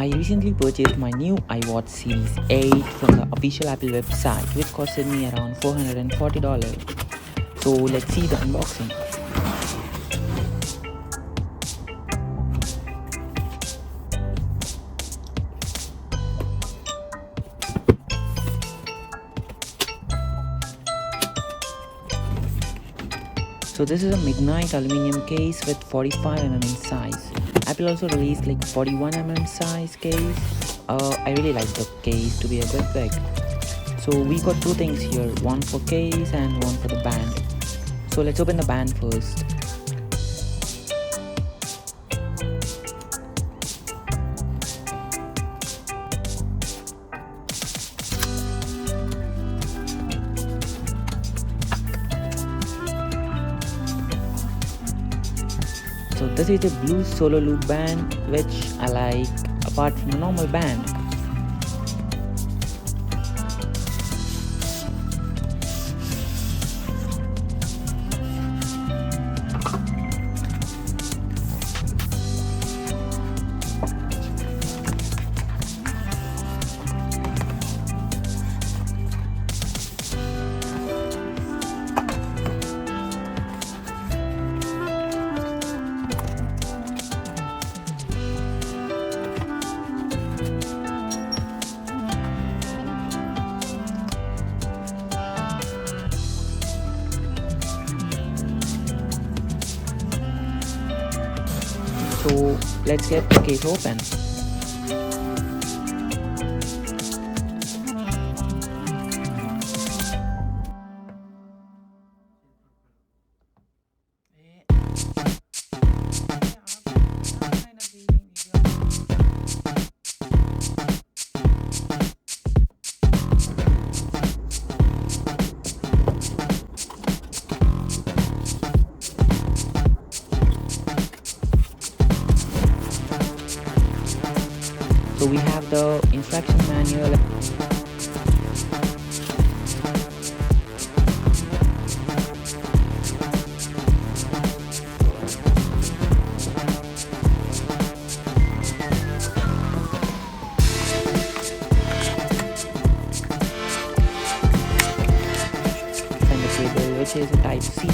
I recently purchased my new iWatch Series 8 from the official Apple website, which costed me around $440. So let's see the unboxing. So this is a midnight aluminum case with 45mm in size. Apple also released like 41mm size case. I really like the case to be a bit big. So we got two things here, one for case and one for the band. So let's open the band first. So this is a blue solo loop band, which I like apart from the normal band. So let's get the case open. So we have the instruction manual. And the cable, which is a type C.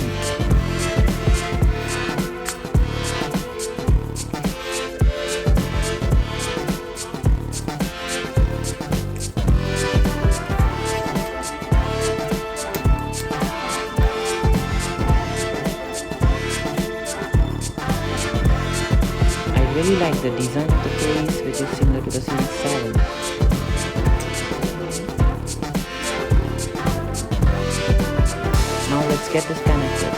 I really like the design of the case, which is similar to the Series 7. Now let's get this connected.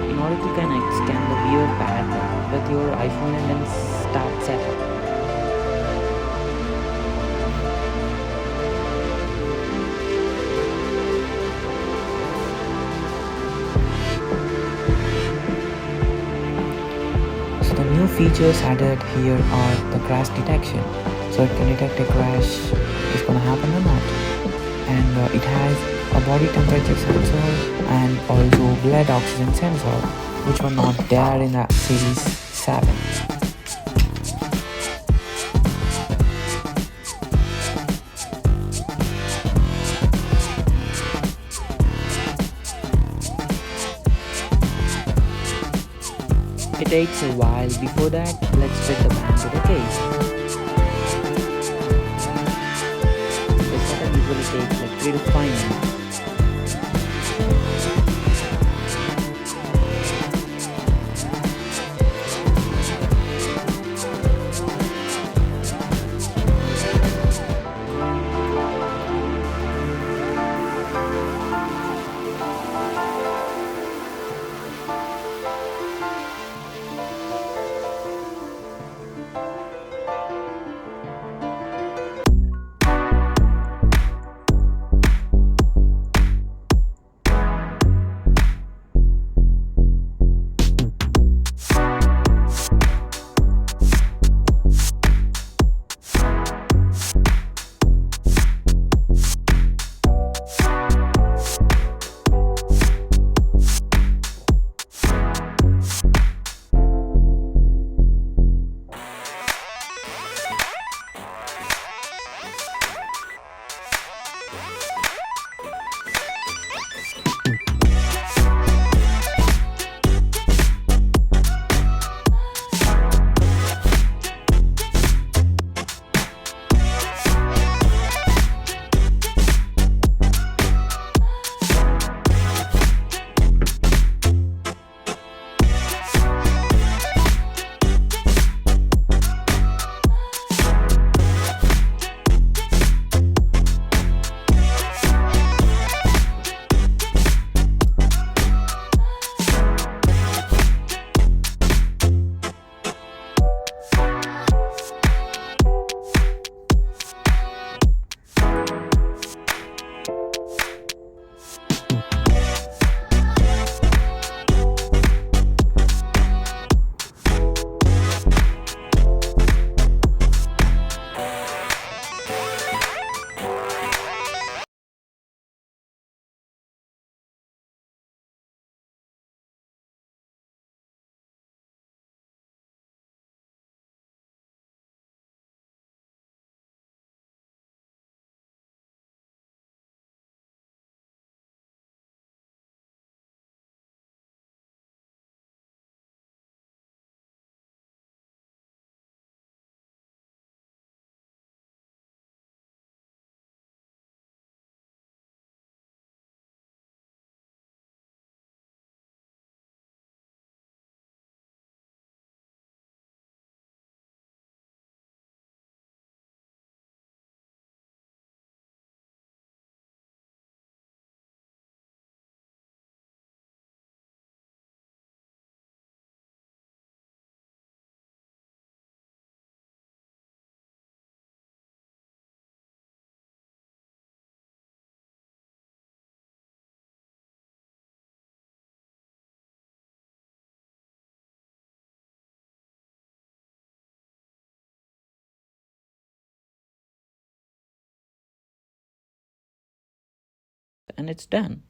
In order to connect, scan the viewer pad with your iPhone and then start setup. So the new features added here are the crash detection. So it can detect a crash is gonna happen or not. And it has a body temperature sensor and also blood oxygen sensor, which were not there in the Series 7. It takes a while. Before that, let's fit the band to the case. The setup usually takes like 3 to 5 minutes. and it's done.